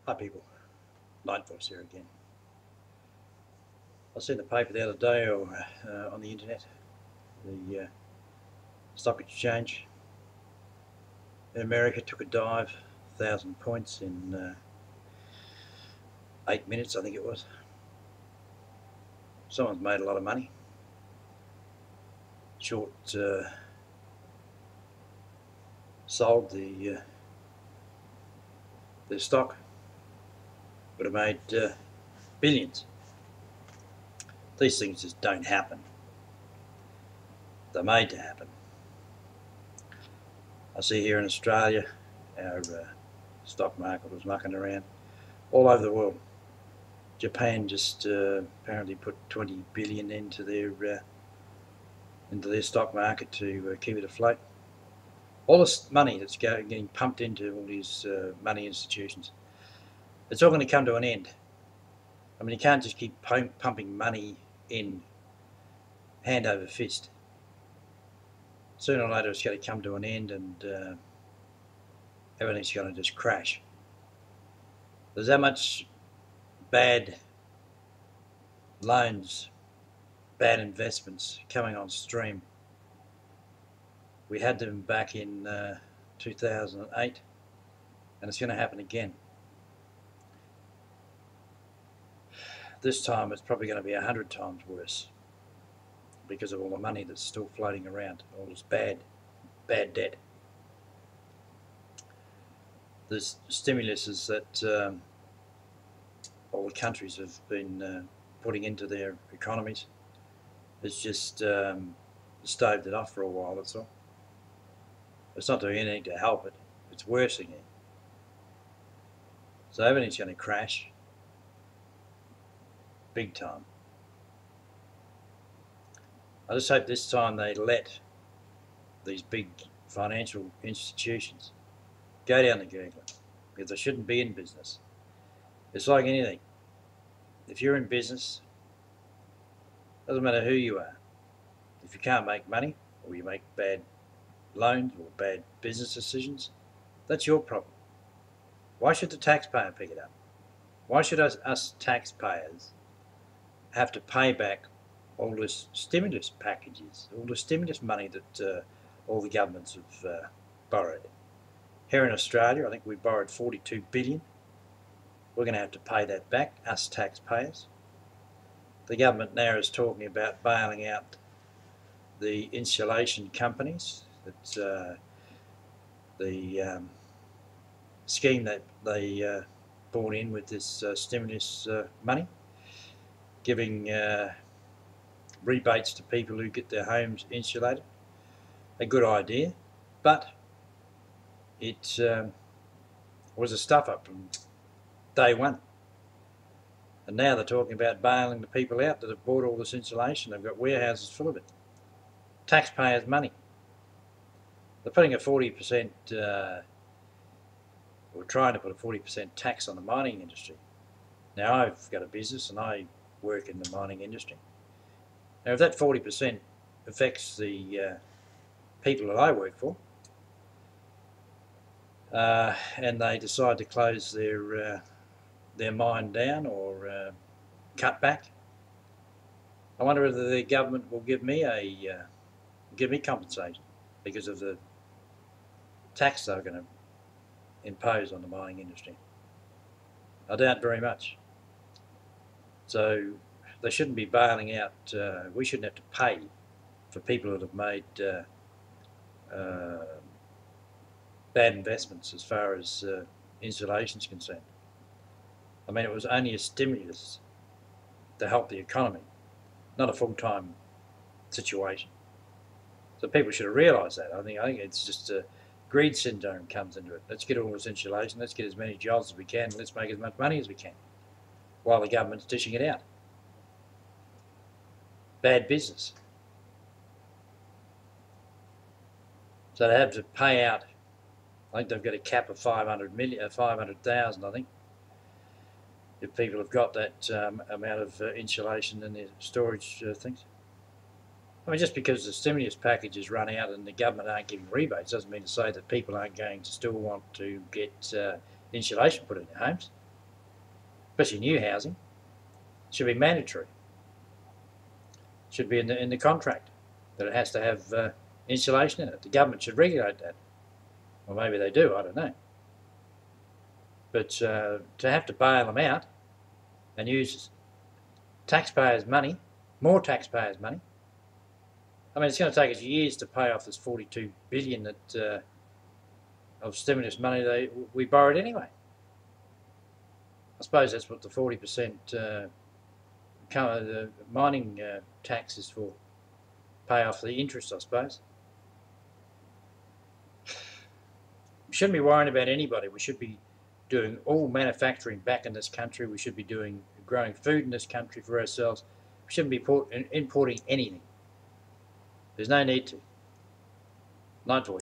Hi people, Night Voice here again. I seen the paper the other day or on the internet, the stock exchange in America took a dive, 1,000 points in 8 minutes, I think it was. Someone's made a lot of money. Short sold their stock, would have made billions. These things just don't happen. They're made to happen. I see here in Australia, our stock market was mucking around all over the world. Japan just apparently put 20 billion into their stock market to keep it afloat. All this money that's getting pumped into all these money institutions, it's all going to come to an end. I mean, you can't just keep pumping money in hand over fist. Sooner or later it's going to come to an end and everything's going to just crash. There's that much bad loans, bad investments coming on stream. We had them back in 2008 and it's going to happen again. This time it's probably going to be 100 times worse because of all the money that's still floating around, all this bad debt. There's stimuluses that all the countries have been putting into their economies. It's just staved it off for a while, that's all. It's not doing anything to help it, it's worsening it. So everything's going to crash big time. I just hope this time they let these big financial institutions go down the gurgler, because they shouldn't be in business. It's like anything. If you're in business, doesn't matter who you are. If you can't make money, or you make bad loans or bad business decisions, that's your problem. Why should the taxpayer pick it up? Why should us taxpayers have to pay back all this stimulus packages, all the stimulus money that all the governments have borrowed? Here in Australia, I think we borrowed 42 billion. We're going to have to pay that back, us taxpayers. The government now is talking about bailing out the insulation companies. That's the scheme that they brought in with this stimulus money, giving rebates to people who get their homes insulated. A good idea, but it was a stuff up from day one. And now they're talking about bailing the people out that have bought all this insulation. They've got warehouses full of it. Taxpayers' money. They're putting a 40%, or trying to put a 40% tax on the mining industry. Now, I've got a business and I work in the mining industry. Now, if that 40% affects the people that I work for, and they decide to close their mine down or cut back, I wonder whether the government will give me compensation because of the tax they're going to impose on the mining industry. I doubt very much. So they shouldn't be bailing out. We shouldn't have to pay for people that have made bad investments as far as insulation is concerned. I mean, it was only a stimulus to help the economy, not a full-time situation. So people should have realised that. I think it's just greed syndrome comes into it. Let's get all this insulation, let's get as many jobs as we can, let's make as much money as we can, while the government's dishing it out. Bad business. So they have to pay out, I think they've got a cap of 500,000, I think, if people have got that amount of insulation in their storage things. I mean, just because the stimulus package has run out and the government aren't giving rebates doesn't mean to say that people aren't going to still want to get insulation put in their homes. especially new housing, should be mandatory. Should be in the contract that it has to have insulation in it. The government should regulate that. Well, maybe they do, I don't know. But to have to bail them out and use taxpayers' money, more taxpayers' money, I mean, it's going to take us years to pay off this 42 billion that of stimulus money we borrowed anyway. I suppose that's what the 40% the mining tax is for, pay off the interest, I suppose. We shouldn't be worrying about anybody. We should be doing all manufacturing back in this country. We should be growing food in this country for ourselves. We shouldn't be importing anything. There's no need to. Night voice.